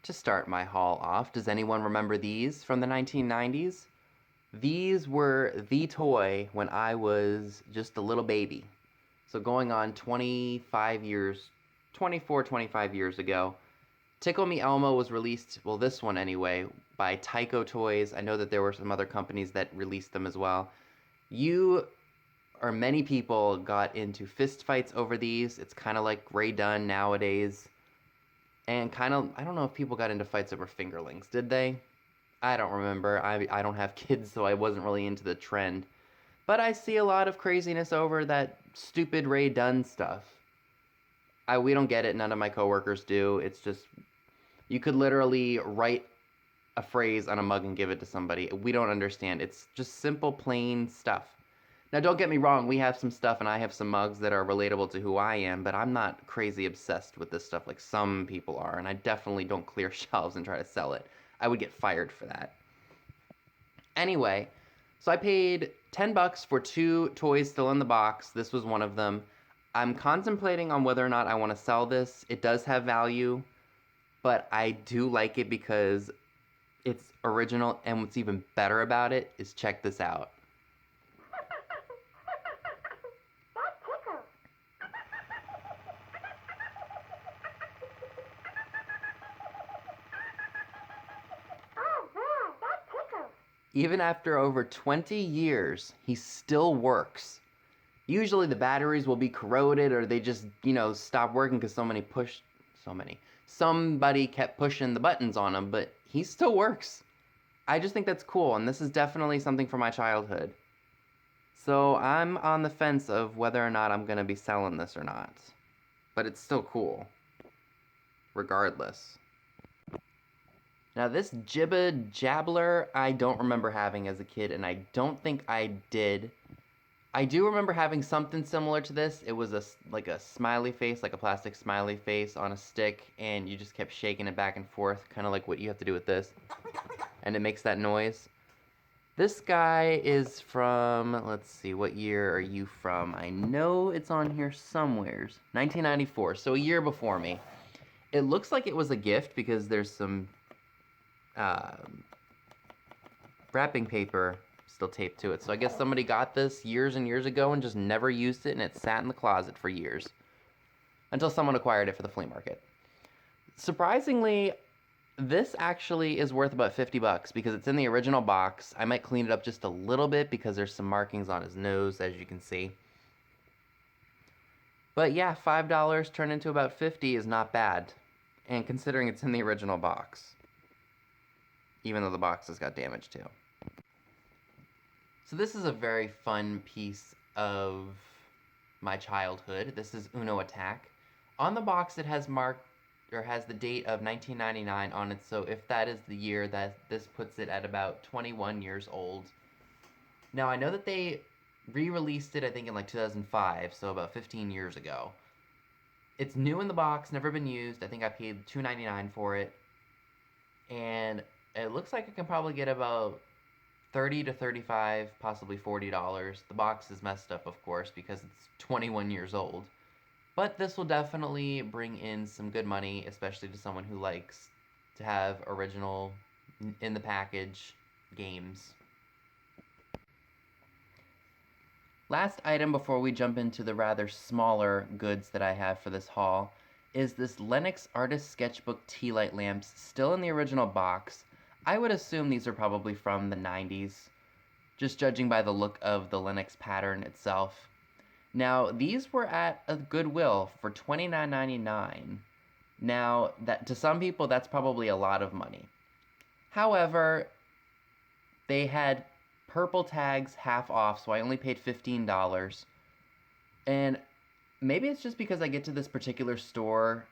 To start my haul off, does anyone remember these from the 1990s? These were the toy when I was just a little baby. So going on 25 years, 24, 25 years ago, Tickle Me Elmo was released, well, this one anyway, by Tyco Toys. I know that there were some other companies that released them as well. Many people got into fist fights over these. It's kind of like Ray Dunn nowadays. And I don't know if people got into fights over fingerlings, did they? I don't remember. I don't have kids, so I wasn't really into the trend. But I see a lot of craziness over that stupid Ray Dunn stuff. We don't get it. None of my coworkers do. It's just, you could literally write a phrase on a mug and give it to somebody. We don't understand. It's just simple, plain stuff. Now, don't get me wrong. We have some stuff, and I have some mugs that are relatable to who I am, but I'm not crazy obsessed with this stuff like some people are, and I definitely don't clear shelves and try to sell it. I would get fired for that. Anyway, so I paid $10 for 2 toys still in the box. This was one of them. I'm contemplating on whether or not I want to sell this. It does have value, but I do like it because it's original, and what's even better about it is, check this out. Even after over 20 years, he still works. Usually the batteries will be corroded or they just, stop working because somebody kept pushing the buttons on him, but he still works. I just think that's cool, and this is definitely something from my childhood. So I'm on the fence of whether or not I'm going to be selling this or not. But it's still cool, regardless. Now this Jibba Jabbler, I don't remember having as a kid, and I don't think I did. I do remember having something similar to this. It was like a smiley face, like a plastic smiley face on a stick, and you just kept shaking it back and forth, kind of like what you have to do with this. And it makes that noise. This guy is from, let's see, what year are you from? I know it's on here somewheres. 1994, so a year before me. It looks like it was a gift because there's some wrapping paper still taped to it. So I guess somebody got this years and years ago and just never used it, and it sat in the closet for years. Until someone acquired it for the flea market. Surprisingly, this actually is worth about $50 because it's in the original box. I might clean it up just a little bit because there's some markings on his nose, as you can see. But yeah, $5 turned into about $50 is not bad. And considering it's in the original box. Even though the box has got damage too. So this is a very fun piece of my childhood. This is Uno Attack. On the box it has the date of 1999 on it, so if that is the year, that this puts it at about 21 years old. Now I know that they re-released it, I think in like 2005, so about 15 years ago. It's new in the box, never been used. I think I paid $2.99 for it. And it looks like I can probably get about $30 to $35, possibly $40. The box is messed up, of course, because it's 21 years old. But this will definitely bring in some good money, especially to someone who likes to have original, in the package games. Last item before we jump into the rather smaller goods that I have for this haul is this Lenox Artist Sketchbook tea light lamps, still in the original box. I would assume these are probably from the 90s, just judging by the look of the Lenox pattern itself. Now, these were at a Goodwill for $29.99. Now, that to some people, that's probably a lot of money. However, they had purple tags half off, so I only paid $15. And maybe it's just because I get to this particular store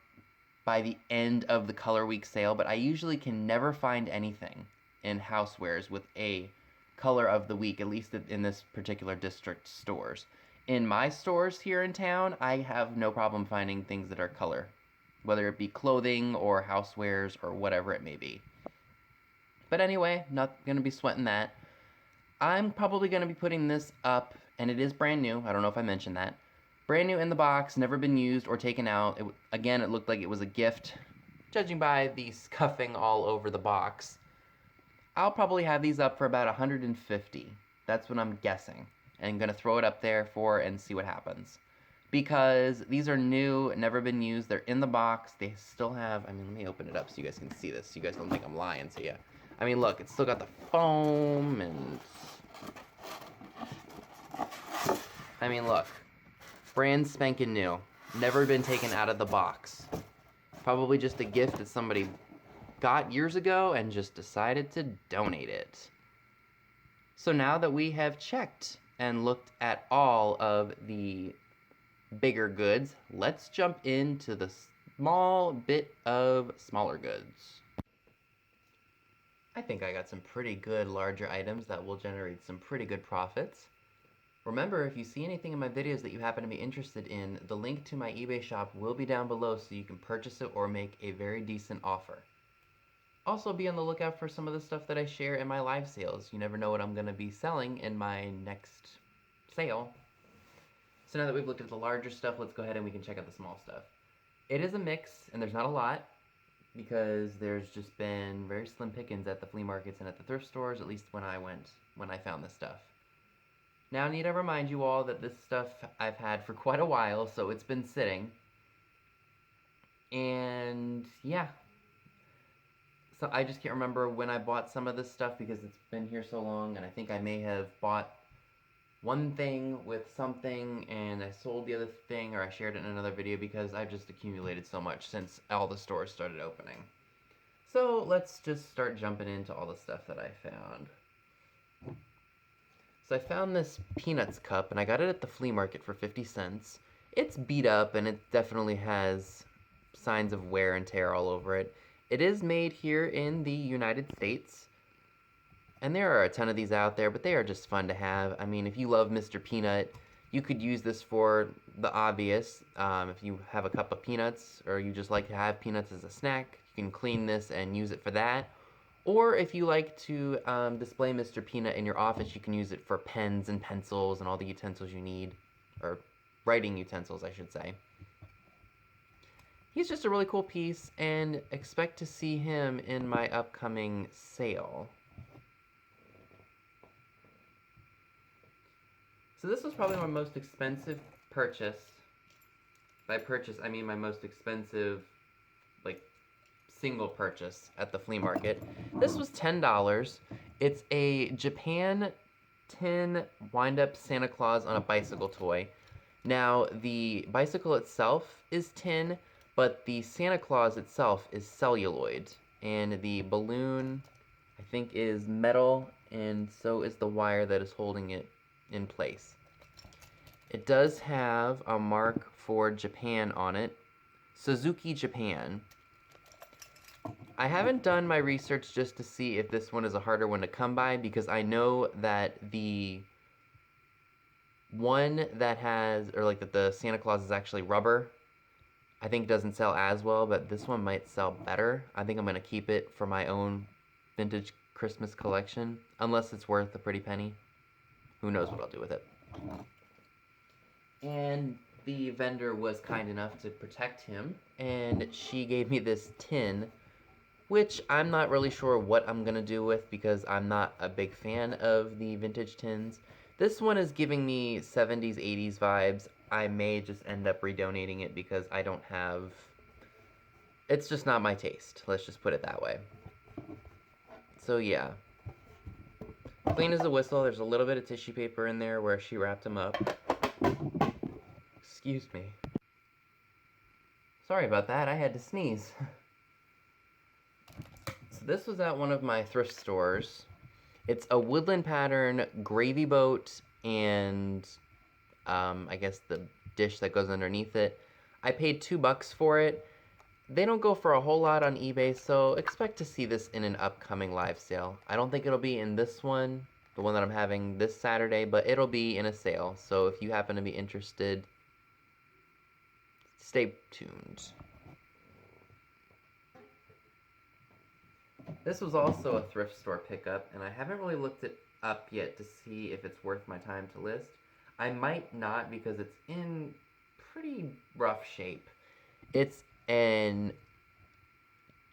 by the end of the Color Week sale, but I usually can never find anything in housewares with a color of the week, at least in this particular district stores. In my stores here in town, I have no problem finding things that are color whether it be clothing or housewares or whatever it may be. But anyway, not going to be sweating that. I'm probably going to be putting this up, and it is brand new. I don't know if I mentioned that. Brand new in the box, never been used or taken out. Again, it looked like it was a gift, judging by the scuffing all over the box. I'll probably have these up for about 150. That's what I'm guessing. And I'm going to throw it up there and see what happens. Because these are new, never been used. They're in the box. They still have, let me open it up so you guys can see this. So you guys don't think I'm lying to you. Look, it's still got the foam and... look. Brand spanking new. Never been taken out of the box. Probably just a gift that somebody got years ago and just decided to donate it. So now that we have checked and looked at all of the bigger goods, let's jump into the small bit of smaller goods. I think I got some pretty good larger items that will generate some pretty good profits. Remember, if you see anything in my videos that you happen to be interested in, the link to my eBay shop will be down below so you can purchase it or make a very decent offer. Also, be on the lookout for some of the stuff that I share in my live sales. You never know what I'm going to be selling in my next sale. So now that we've looked at the larger stuff, let's go ahead and we can check out the small stuff. It is a mix, and there's not a lot, because there's just been very slim pickings at the flea markets and at the thrift stores, at least when I found this stuff. Now I need to remind you all that this stuff I've had for quite a while, so it's been sitting. And yeah. So I just can't remember when I bought some of this stuff because it's been here so long, and I think I may have bought one thing with something and I sold the other thing, or I shared it in another video because I've just accumulated so much since all the stores started opening. So let's just start jumping into all the stuff that I found. So I found this Peanuts cup, and I got it at the flea market for 50 cents. It's beat up, and it definitely has signs of wear and tear all over it. It is made here in the United States, and there are a ton of these out there, but they are just fun to have. If you love Mr. Peanut, you could use this for the obvious. If you have a cup of peanuts, or you just like to have peanuts as a snack, you can clean this and use it for that. Or if you like to display Mr. Peanut in your office, you can use it for pens and pencils and all the utensils you need, or writing utensils, I should say. He's just a really cool piece, and expect to see him in my upcoming sale. So this was probably my most expensive purchase. By purchase, I mean my most expensive, single purchase at the flea market. This was $10. It's a Japan tin wind-up Santa Claus on a bicycle toy. Now, the bicycle itself is tin, but the Santa Claus itself is celluloid. And the balloon, I think, is metal, and so is the wire that is holding it in place. It does have a mark for Japan on it. Suzuki, Japan. I haven't done my research just to see if this one is a harder one to come by, because I know that the one that has, that the Santa Claus is actually rubber, I think doesn't sell as well, but this one might sell better. I think I'm going to keep it for my own vintage Christmas collection, unless it's worth a pretty penny. Who knows what I'll do with it. And the vendor was kind enough to protect him, and she gave me this tin, which I'm not really sure what I'm going to do with, because I'm not a big fan of the vintage tins. This one is giving me 70s, 80s vibes. I may just end up redonating it because I don't have... It's just not my taste. Let's just put it that way. So yeah. Clean as a whistle. There's a little bit of tissue paper in there where she wrapped them up. Excuse me. Sorry about that. I had to sneeze. So this was at one of my thrift stores. It's a woodland pattern gravy boat and I guess the dish that goes underneath it. I paid $2 for it. They don't go for a whole lot on eBay, so expect to see this in an upcoming live sale. I don't think it'll be in this one, the one that I'm having this Saturday, but it'll be in a sale. So if you happen to be interested, stay tuned. This was also a thrift store pickup, and I haven't really looked it up yet to see if it's worth my time to list. I might not because it's in pretty rough shape. It's an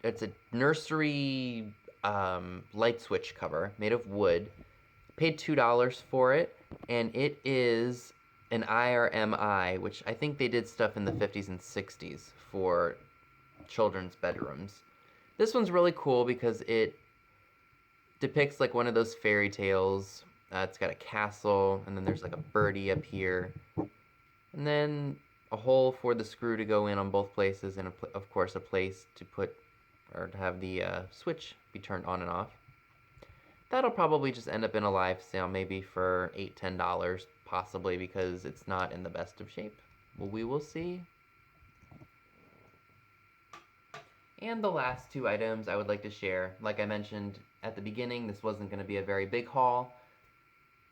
it's a nursery light switch cover made of wood. Paid $2 for it, and it is an IRMI, which I think they did stuff in the 50s and 60s for children's bedrooms. This one's really cool because it depicts like one of those fairy tales. It's got a castle, and then there's like a birdie up here, and then a hole for the screw to go in on both places, and of course a place to put or to have the switch be turned on and off. That'll probably just end up in a live sale, maybe for $8-10, possibly because it's not in the best of shape. Well, we will see. And the last two items I would like to share. Like I mentioned at the beginning, this wasn't going to be a very big haul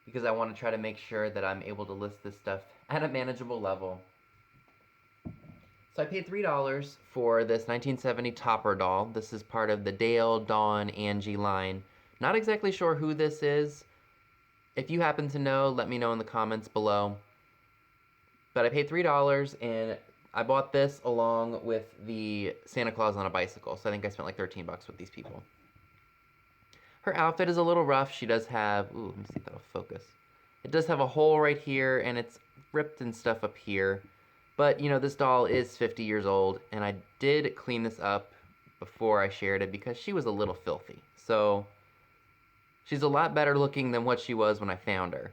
because I want to try to make sure that I'm able to list this stuff at a manageable level. So I paid $3 for this 1970 Topper doll. This is part of the Dale, Dawn, Angie line. Not exactly sure who this is. If you happen to know, let me know in the comments below. But I paid $3, and I bought this along with the Santa Claus on a bicycle. So I think I spent like 13 bucks with these people. Her outfit is a little rough. She does have, ooh, let me see if that'll focus. It does have a hole right here, and it's ripped and stuff up here. But, you know, this doll is 50 years old, and I did clean this up before I shared it because she was a little filthy. So she's a lot better looking than what she was when I found her.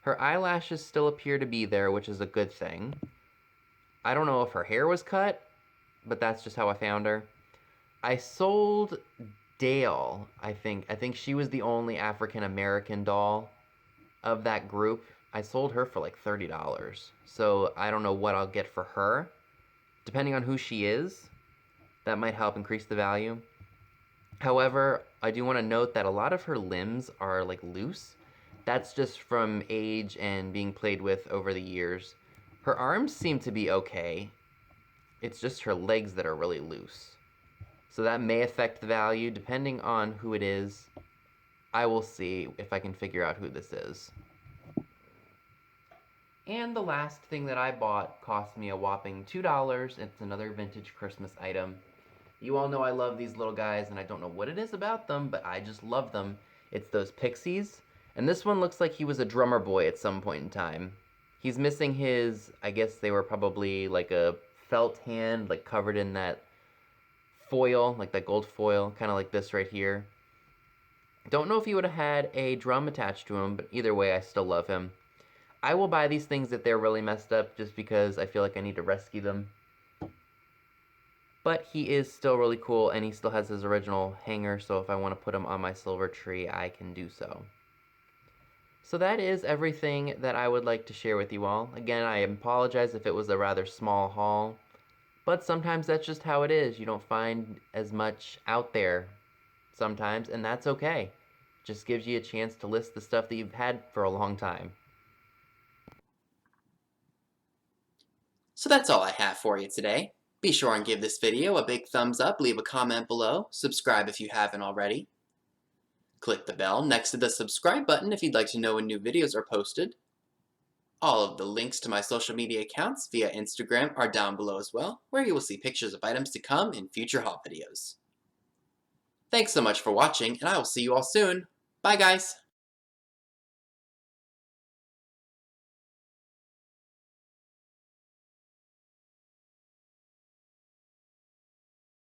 Her eyelashes still appear to be there, which is a good thing. I don't know if her hair was cut, but that's just how I found her. I sold Dale, I think. I think she was the only African-American doll of that group. I sold her for like $30. So I don't know what I'll get for her. Depending on who she is, that might help increase the value. However, I do want to note that a lot of her limbs are like loose. That's just from age and being played with over the years. Her arms seem to be okay. It's just her legs that are really loose. So that may affect the value depending on who it is. I will see if I can figure out who this is. And the last thing that I bought cost me a whopping $2. It's another vintage Christmas item. You all know I love these little guys, and I don't know what it is about them, but I just love them. It's those pixies. And this one looks like he was a drummer boy at some point in time. He's missing his, I guess they were probably like a felt hand, like covered in that foil, like that gold foil, kind of like this right here. Don't know if he would have had a drum attached to him, but either way, I still love him. I will buy these things if they're really messed up just because I feel like I need to rescue them. But he is still really cool, and he still has his original hanger, so if I want to put him on my silver tree, I can do so. So that is everything that I would like to share with you all. Again, I apologize if it was a rather small haul, but sometimes that's just how it is. You don't find as much out there sometimes, and that's okay. Just gives you a chance to list the stuff that you've had for a long time. So that's all I have for you today. Be sure and give this video a big thumbs up, leave a comment below, subscribe if you haven't already. Click the bell next to the subscribe button if you'd like to know when new videos are posted. All of the links to my social media accounts via Instagram are down below as well, where you will see pictures of items to come in future haul videos. Thanks so much for watching, and I will see you all soon. Bye guys!